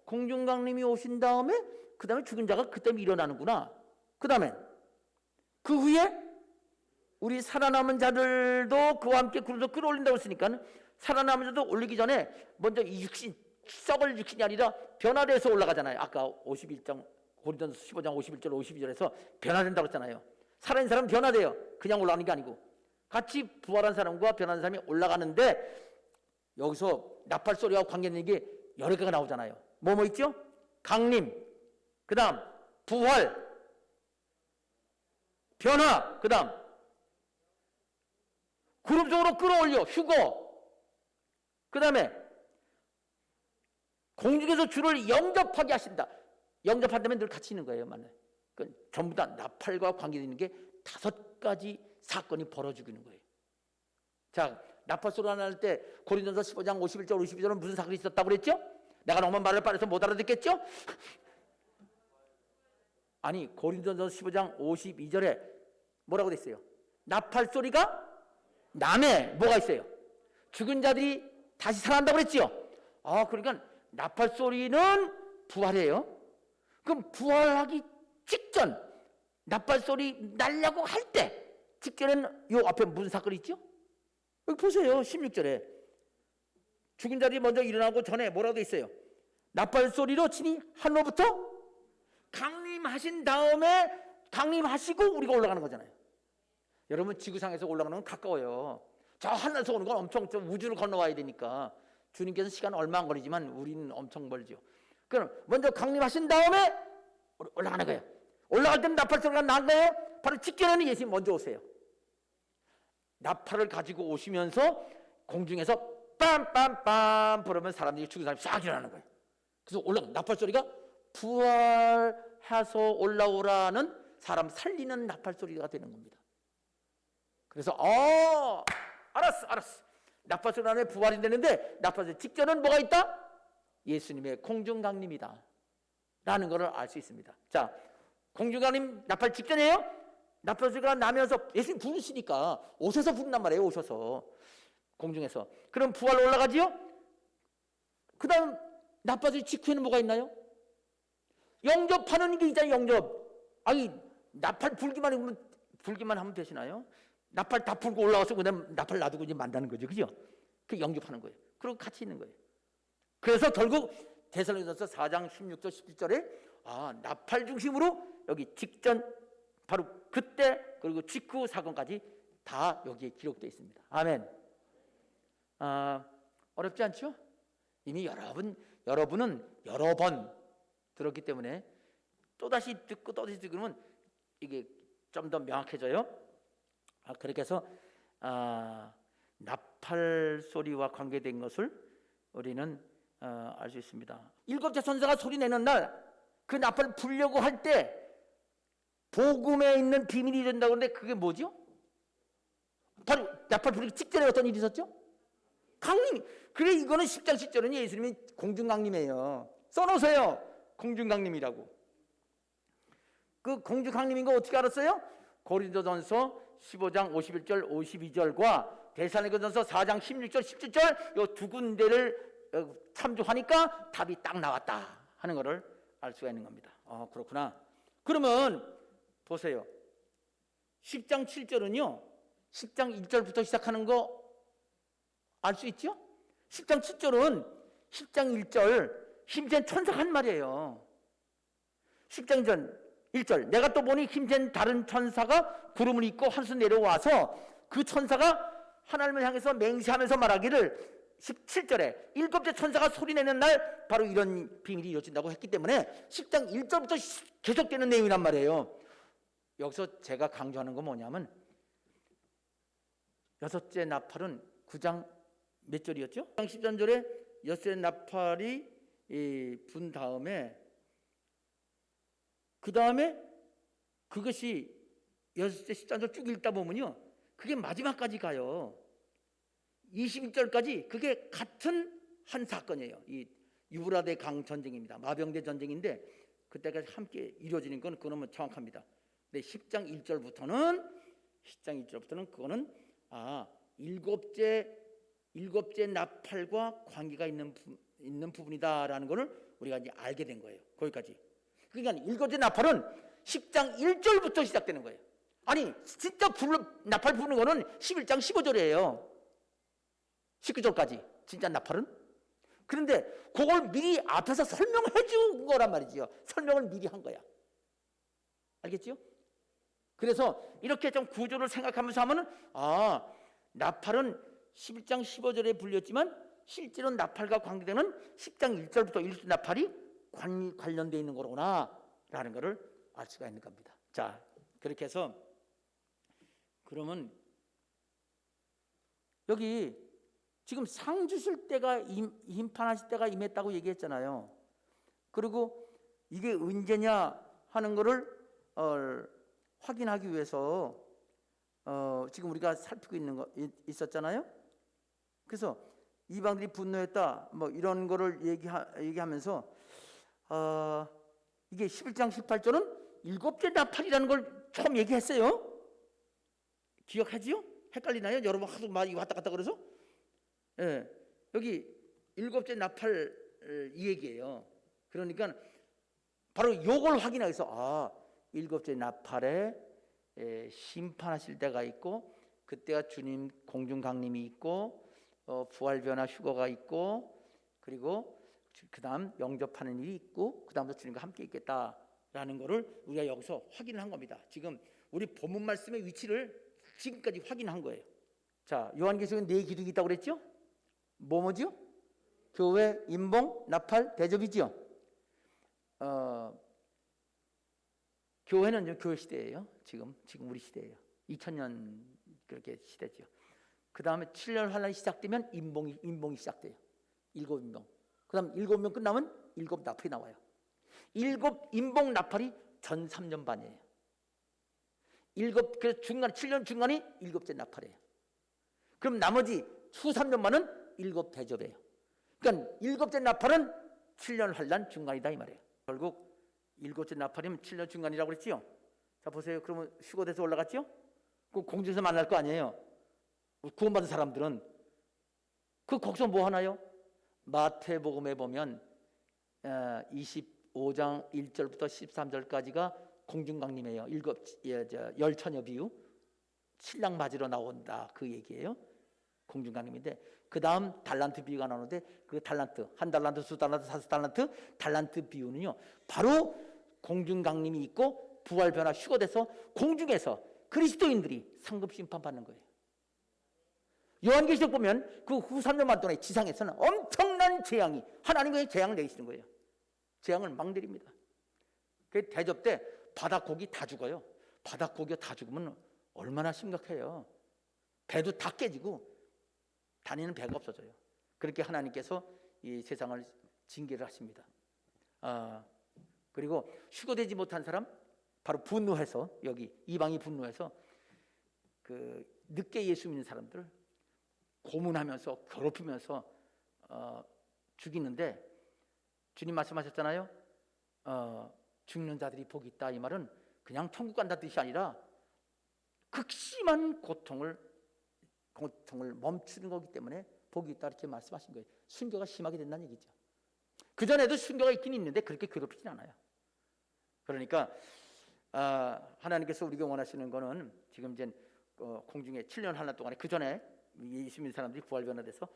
공중 강림이 오신 다음에 그 다음에 죽은 자가 그때 일어나는구나. 그 다음에 그 후에 우리 살아남은 자들도 그와 함께 그룹에서 끌어올린다고 했으니까 살아남은 자도 올리기 전에 먼저 이 육신, 썩을 육신이 아니라 변화돼서 올라가잖아요. 아까 51장 고린도전서 15장 51절 52절에서 변화된다고 했잖아요. 살아있는 사람은 변화돼요. 그냥 올라가는 게 아니고 같이 부활한 사람과 변화된 사람이 올라가는데 여기서 나팔 소리와 관계되는 게 여러 개가 나오잖아요. 뭐 있죠? 강림, 그 다음 부활, 변화, 그 다음 그룹적으로 끌어올려 휴거, 그 다음에 공중에서 주를 영접하게 하신다. 영접한다면 늘 같이 있는 거예요. 맞나요? 전부 다 나팔과 관계되는 게 5가지 사건이 벌어지고 있는 거예요. 자, 나팔 소리가 날 때 고린도전서 15장 51절 52절은 무슨 사건이 있었다고 그랬죠? 내가 너무 말을 빠르서 못 알아듣겠죠? 아니, 고린도전서 15장 52절에 뭐라고 됐어요? 나팔 소리가 남에 뭐가 있어요? 죽은 자들이 다시 살아난다고 그랬죠? 아, 그러니까 나팔 소리는 부활이에요. 그럼 부활하기 직전 나팔 소리 날려고 할 때 직전에는 요 앞에 무슨 사건이 있죠? 여기 보세요. 16절에 죽은 자들이 먼저 일어나고 전에 뭐라고 돼 있어요? 나팔 소리로 친히 하늘로부터 강림하신 다음에 강림하시고 우리가 올라가는 거잖아요. 여러분 지구상에서 올라가는 건 가까워요. 저 하늘에서 오는 건 엄청 우주를 건너와야 되니까 주님께서 시간 얼마 안 걸리지만 우리는 엄청 멀죠. 그럼 먼저 강림하신 다음에 올라가는 거예요. 올라갈 때는 나팔 소리가 난 거예요. 바로 직전에는 예수님 먼저 오세요. 나팔을 가지고 오시면서 공중에서 빰빰빰 부르면 사람들이 죽은 사람이 싹 일어나는 거예요. 그래서 나팔 소리가 부활해서 올라오라는 사람 살리는 나팔 소리가 되는 겁니다. 그래서 알았어. 나팔 소리 안에 부활이 되는데 나팔 소리 직전은 뭐가 있다? 예수님의 공중강림이다 라는 것을 알 수 있습니다. 자, 공중강림 나팔 직전이에요. 나팔 소리가 나면서 예수님 부르시니까 오셔서 부른단 말이에요. 오셔서 공중에서. 그럼 부활 올라가지요? 그 다음 나팔 소리 직후에는 뭐가 있나요? 영접하는 게 있잖아요. 영접. 아니 나팔 불기만 하면 되시나요? 나팔 다 불고 올라와서 그다음 나팔 놔두고 이제 만다는 거죠. 그죠? 그 영접하는 거예요. 그리고 같이 있는 거예요. 그래서 결국 데살로니가서 4장 16절 17절에 나팔 중심으로 여기 직전 바로 그때 그리고 직후 사건까지 다 여기에 기록되어 있습니다. 아멘. 어렵지 않죠? 이미 여러분은 여러 번 들었기 때문에 또다시 듣고 그러면 이게 좀 더 명확해져요. 그렇게 해서 나팔 소리와 관계된 것을 우리는 알 수 있습니다. 7째 천사가 소리 내는 날 그 나팔을 불려고 할 때 복음에 있는 비밀이 된다고 하는데 그게 뭐죠? 바로 나팔 불리기 직전에 어떤 일이 있었죠? 강림. 그래 이거는 10장 10절은 예수님이 공중강림이에요. 써놓으세요. 공중강림이라고. 그 공중강림인 거 어떻게 알았어요? 고린도전서 15장 51절 52절과 데살로니가전서 4장 16절 17절 이 두 군데를 참조하니까 답이 딱 나왔다 하는 것을 알 수가 있는 겁니다. 그렇구나. 그러면 보세요. 10장 7절은요 10장 1절부터 시작하는 거 알 수 있죠? 10장 7절은 10장 1절 힘센 천사가 한 말이에요. 10장 1절 내가 또 보니 힘센 다른 천사가 구름을 입고 하늘에서 내려와서 그 천사가 하나님을 향해서 맹세하면서 말하기를 17절에 7째 천사가 소리내는 날 바로 이런 비밀이 이루어진다고 했기 때문에 10장 1절부터 계속되는 내용이란 말이에요. 여기서 제가 강조하는 건 뭐냐면 6째 나팔은 9장 몇 절이었죠? 13절에 6째 나팔이 분 다음에 그 다음에 그것이 6째 13절 쭉 읽다 보면요 그게 마지막까지 가요. 21절까지 그게 같은 한 사건이에요. 이 유브라데 강 전쟁입니다. 마병대 전쟁인데 그때까지 함께 이루어지는 건 그러면 정확합니다. 근데 10장 1절부터는 그거는 일곱째 나팔과 관계가 있는 부분이다라는 것을 우리가 이제 알게 된 거예요. 거기까지. 그러니까 7째 나팔은 10장 1절부터 시작되는 거예요. 아니 진짜 나팔 부는 거는 11장 15절이에요. 19절까지 진짜 나팔은. 그런데 그걸 미리 앞에서 설명해 준 거란 말이지요. 설명을 미리 한 거야. 알겠죠? 그래서 이렇게 좀 구조를 생각하면서 하면은 나팔은 11장 15절에 불렸지만 실제로 나팔과 관계되는 10장 1절부터 1절 나팔이 관련되어 있는 거구나 라는 것을 알 수가 있는 겁니다. 자, 그렇게 해서 그러면 여기 지금 상 주실 때가 심판하실 때가 임했다고 얘기했잖아요. 그리고 이게 언제냐 하는 거를 확인하기 위해서 지금 우리가 살피고 있는 거 있었잖아요. 그래서 이방들이 분노했다 뭐 이런 거를 얘기하면서 이게 11장 18절은 일곱째 나팔이라는 걸 처음 얘기했어요. 기억하지요? 헷갈리나요? 여러분 하도 많이 왔다 갔다 그래서 여기 일곱째 나팔 이 얘기예요. 그러니까 바로 요걸 확인하기 위해서 일곱째 나팔에 심판하실 때가 있고 그때가 주님 공중 강림이 있고 부활변화 휴거가 있고 그리고 그 다음 영접하는 일이 있고 그 다음부터 주님과 함께 있겠다라는 거를 우리가 여기서 확인을 한 겁니다. 지금 우리 본문 말씀의 위치를 지금까지 확인한 거예요. 자, 요한계시록에 4 기둥이 있다고 그랬죠? 뭐죠? 교회, 임봉, 나팔, 대접이죠. 교회는 교회 시대예요. 지금 우리 시대예요. 2000년 그렇게 시대죠. 그 다음에 7년 환란이 시작되면 임봉이 시작돼요. 7임봉. 그 다음 7명 끝나면 7 나팔이 나와요. 7 임봉 나팔이 전 3년 반이에요. 그래서 중간 7년 중간이 7째 나팔이에요. 그럼 나머지 후 3년 반은 7 대접이에요. 그러니까 7째 나팔은 7년 환란 중간이다 이 말이에요. 결국 7째 나팔이면 7년 중간이라고 그랬지요. 자 보세요. 그러면 휴거돼서 올라갔죠? 그 공중에서 만날 거 아니에요. 구원받은 사람들은 거기서 뭐 하나요? 마태복음에 보면 25장 1절부터 13절까지가 공중강림이에요. 열처녀 비유 신랑 맞으러 나온다 그 얘기예요. 공중강림인데 그 다음 달란트 비유가 나오는데 그 달란트 한 달란트 두 달란트 5달란트 달란트 비유는요 바로 공중강림이 있고 부활변화 휴거돼서 공중에서 그리스도인들이 상급 심판 받는 거예요. 요한계시록 보면 그 후 3년만 동안에 지상에서는 엄청난 재앙이 하나님의 재앙을 내리시는 거예요. 재앙을 막 내립니다. 그 대접 때 바닷고기 다 죽어요. 바닷고기가 다 죽으면 얼마나 심각해요. 배도 다 깨지고 다니는 배가 없어져요. 그렇게 하나님께서 이 세상을 징계를 하십니다. 그리고 휴거되지 못한 사람 바로 분노해서 여기 이방이 분노해서 그 늦게 예수 믿는 사람들 고문하면서 괴롭히면서 죽이는데 주님 말씀하셨잖아요. 죽는 자들이 복이 있다 이 말은 그냥 천국 간다는 뜻이 아니라 극심한 고통을 멈추는 거기 때문에 복이 있다 이렇게 말씀하신 거예요. 순교가 심하게 된다는 얘기죠. 그전에도 순교가 있긴 있는데 그렇게 괴롭히진 않아요. 그러니까 하나님께서 우리가 원하시는 거는 지금 이제 공중에 7년 환란 동안에 그 전에 예수 믿는 사람들이 부활변화돼서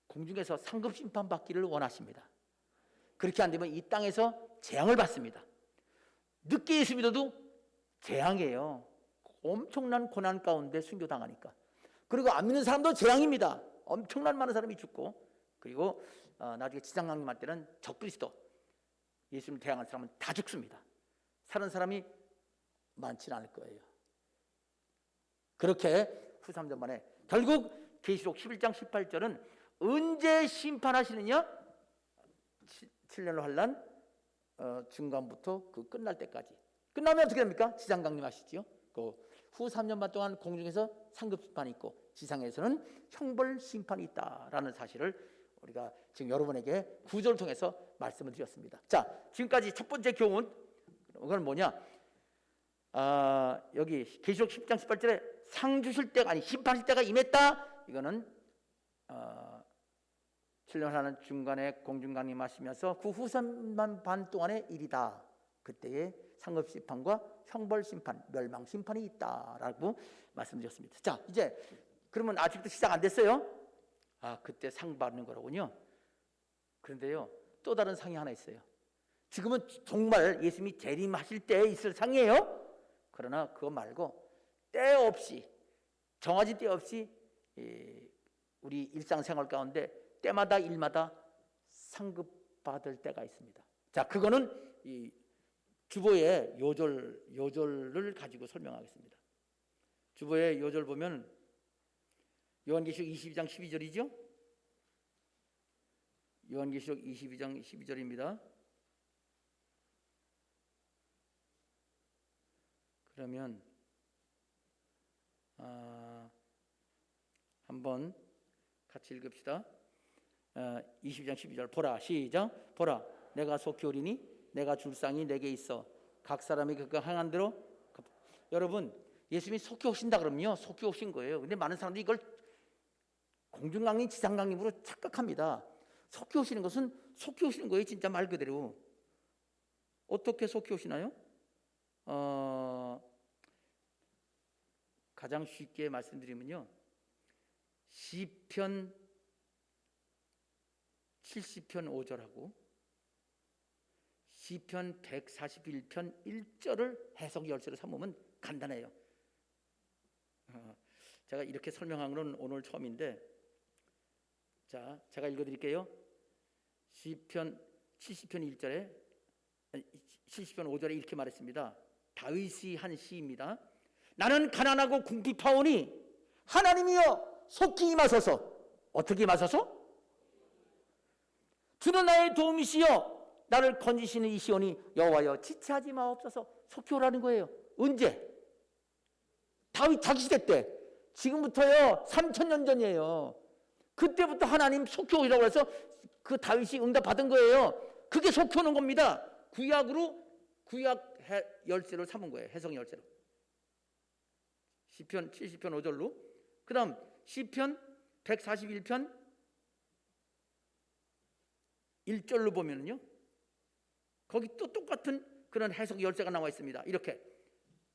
공중에서 상급 심판 받기를 원하십니다. 그렇게 안 되면 이 땅에서 재앙을 받습니다. 늦게 예수 믿어도 재앙이에요. 엄청난 고난 가운데 순교당하니까. 그리고 안 믿는 사람도 재앙입니다. 엄청난 많은 사람이 죽고 그리고 나중에 지상강림할 때는 적그리스도 예수님을 대항할 사람은 다 죽습니다. 사는 사람이 많지는 않을 거예요. 그렇게 후 3년 만에 결국 계시록 11장 18절은 언제 심판하시느냐? 7년 환란 중간부터 그 끝날 때까지. 끝나면 어떻게 됩니까? 지상 강림하시죠. 그 후 3년 반 동안 공중에서 상급 심판이 있고 지상에서는 형벌 심판이 있다라는 사실을 우리가 지금 여러분에게 구절을 통해서 말씀을 드렸습니다. 자, 지금까지 첫 번째 교훈 그건 뭐냐? 여기 계시록 10장 18절에 상 주실 때가 아니 심판하실 때가 임했다. 이거는 7년 하는 중간에 공중 강림하시면서 그 후 3년 반 동안의 일이다. 그때의 상급심판과 형벌심판, 멸망심판이 있다라고 말씀드렸습니다. 자, 이제 그러면 아직도 시작 안 됐어요? 그때 상 받는 거라군요. 그런데요, 또 다른 상이 하나 있어요. 지금은 정말 예수님이 재림하실 때 있을 상이에요. 그러나 그거 말고 때 없이, 정해진 때 없이 우리 일상생활 가운데 때마다 일마다 상급받을 때가 있습니다. 자, 그거는 이 주보의 요절을 가지고 설명하겠습니다. 주보의 요절 보면 요한계시록 22장 12절이죠. 요한계시록 22장 12절입니다. 그러면 한번 같이 읽읍시다. 22장 12절 보라, 시작. 보라, 내가 속히 오리니 내가 줄 상이 내게 있어 각 사람이 그가 행한 대로. 여러분, 예수님이 속히 오신다 그러면요, 속히 오신 거예요. 근데 많은 사람들이 이걸 공중강림, 지상강림으로 착각합니다. 속히 오시는 것은 속히 오시는 거예요. 진짜 말 그대로. 어떻게 속히 오시나요? 가장 쉽게 말씀드리면요, 시편 70편 5절하고 시편 141편 1절을 해석 열쇠로 삼으면 간단해요. 제가 이렇게 설명한 건 오늘 처음인데, 자, 제가 읽어드릴게요. 시편 70편 1절에 70편 5절에 이렇게 말했습니다. 다윗이 한 시입니다. 나는 가난하고 궁핍하오니 하나님이여 속히 임하소서. 어떻게 임하소서? 주는 나의 도움이시여 나를 건지시는 이시오니 여호와여 지체하지 마옵소서. 속히 오라는 거예요. 언제? 다윗 자기 시대 때. 지금부터요 3000년 전이에요. 그때부터 하나님 속히 오시라고 해서 그 다윗이 응답 받은 거예요. 그게 속히 오는 겁니다. 구약 열쇠로 삼은 거예요. 해석 열쇠로. 시편 70편 5절로. 그 다음 시편 141편 1절로 보면요, 거기 또 똑같은 그런 해석 열쇠가 나와 있습니다. 이렇게.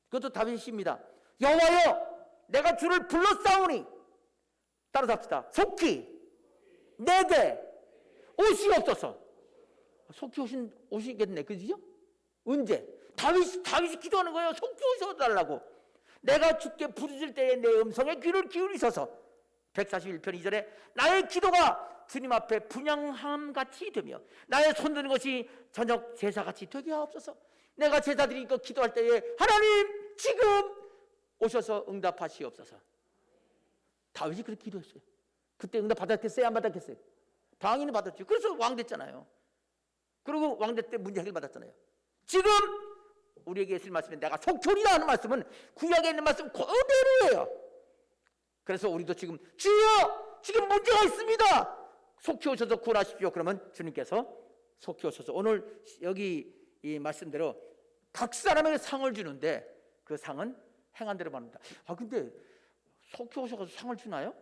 그것도 다윗의 시입니다. 여호와여 내가 주를 불렀사오니, 따라서 합시다. 속히 내게 오시옵소서. 속히 오시겠네, 그죠? 언제? 다윗이 기도하는 거예요. 속히 오셔달라고. 내가 주께 부르짖을 때에 내 음성에 귀를 기울이소서. 141편 2절에 나의 기도가 주님 앞에 분향함같이 되며 나의 손드는 것이 저녁 제사같이 되게 하옵소서. 내가 제사드리고 기도할 때에 하나님 지금 오셔서 응답하시옵소서. 다윗이 그렇게 기도했어요. 그때 응답 받았겠어요? 안 받았겠어요? 당연히 받았죠. 그래서 왕 됐잖아요. 그리고 왕대 때 문제 해결 받았잖아요. 지금 우리에게 있을 말씀은 내가 속초리라 하는 말씀은 구약에 있는 말씀 그대로예요. 그래서 우리도 지금 주여 지금 문제가 있습니다. 속히 오셔서 구원하십시오. 그러면 주님께서 속히 오셔서 오늘 여기 이 말씀대로 각 사람에게 상을 주는데 그 상은 행한 대로 받는다. 근데 속히 오셔서 상을 주나요?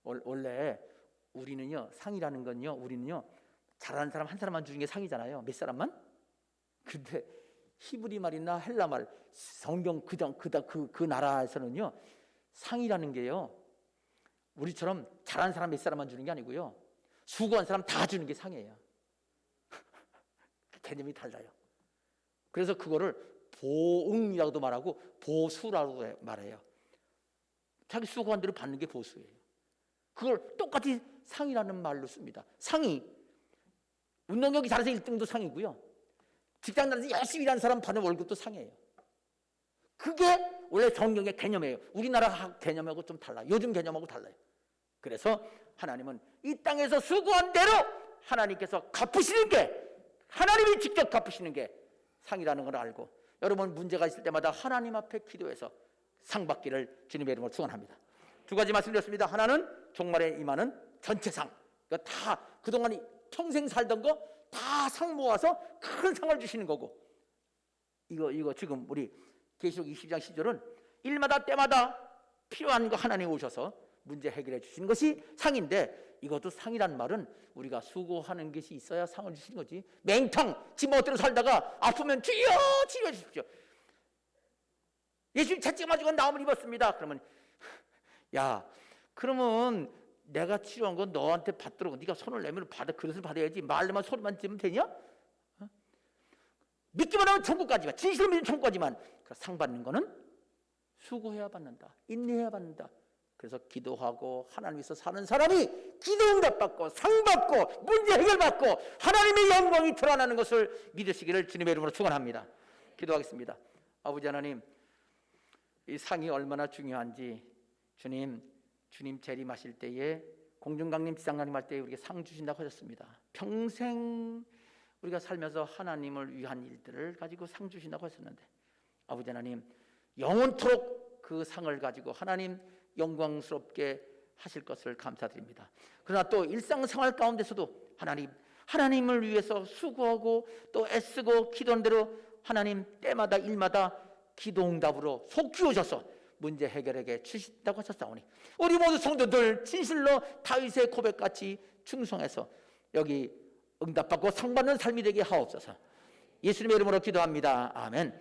원래 우리는요, 상이라는 건요, 우리는요 잘하는 사람 한 사람만 주는 게 상이잖아요. 몇 사람만? 근데 히브리 말이나 헬라 말, 성경 그 나라에서는요 상이라는 게요 우리처럼 잘하는 사람 몇 사람만 주는 게 아니고요 수고한 사람 다 주는 게 상이에요. 개념이 달라요. 그래서 그거를 보응이라고도 말하고 보수라고 말해요. 자기 수고한 대로 받는 게 보수예요. 그걸 똑같이 상이라는 말로 씁니다. 상이 운동경기 잘해서 1등도 상이고요, 직장 다니면서 열심히 일하는 사람 받는 월급도 상이에요. 그게 원래 성경의 개념이에요. 우리나라 개념하고 좀 달라요. 요즘 개념하고 달라요. 그래서 하나님은 이 땅에서 수고한 대로 하나님께서 갚으시는 게, 하나님이 직접 갚으시는 게 상이라는 걸 알고 여러분 문제가 있을 때마다 하나님 앞에 기도해서 상 받기를 주님의 이름으로 축원합니다. 두 가지 말씀드렸습니다. 하나는 종말에 임하는 전체 상, 그러니까 다 그동안 평생 살던 거 다 상 모아서 큰 상을 주시는 거고, 이거 지금 우리 계시록 20장 10절은 일마다 때마다 필요한 거 하나님 오셔서 문제 해결해 주시는 것이 상인데, 이것도 상이란 말은 우리가 수고하는 것이 있어야 상을 주시는 거지. 맹탕 지 멋대로 살다가 아프면 주여 치료해 주십시오. 예수님 채찍 맞고 나음을 입었습니다. 그러면 야, 그러면 내가 치료한 건 너한테 받도록 네가 손을 내밀어 받아 그릇을 받아야지. 말로만 소리만 지르면 되냐? 어? 믿기만 하면 천국까지만, 진실을 믿으면 천국까지만. 상 받는 거는 수고해야 받는다, 인내해야 받는다. 그래서 기도하고 하나님께서 사는 사람이 기도 응답받고 상 받고 문제 해결받고 하나님의 영광이 드러나는 것을 믿으시기를 주님의 이름으로 축원합니다. 기도하겠습니다. 아버지 하나님, 이 상이 얼마나 중요한지 주님 재림하실 때에 공중강림 지상강림 할 때에 우리에게 상 주신다고 하셨습니다. 평생 우리가 살면서 하나님을 위한 일들을 가지고 상 주신다고 하셨는데 아버지 하나님, 영원토록 그 상을 가지고 하나님 영광스럽게 하실 것을 감사드립니다. 그러나 또 일상생활 가운데서도 하나님을 위해서 수고하고 또 애쓰고 기도한 대로 하나님 때마다 일마다 기도응답으로 속 키우셔서 문제 해결에게 주신다고 하셨사오니 우리 모두 성도들 진실로 다윗의 고백같이 충성해서 여기 응답받고 상받는 삶이 되게 하옵소서. 예수님의 이름으로 기도합니다. 아멘.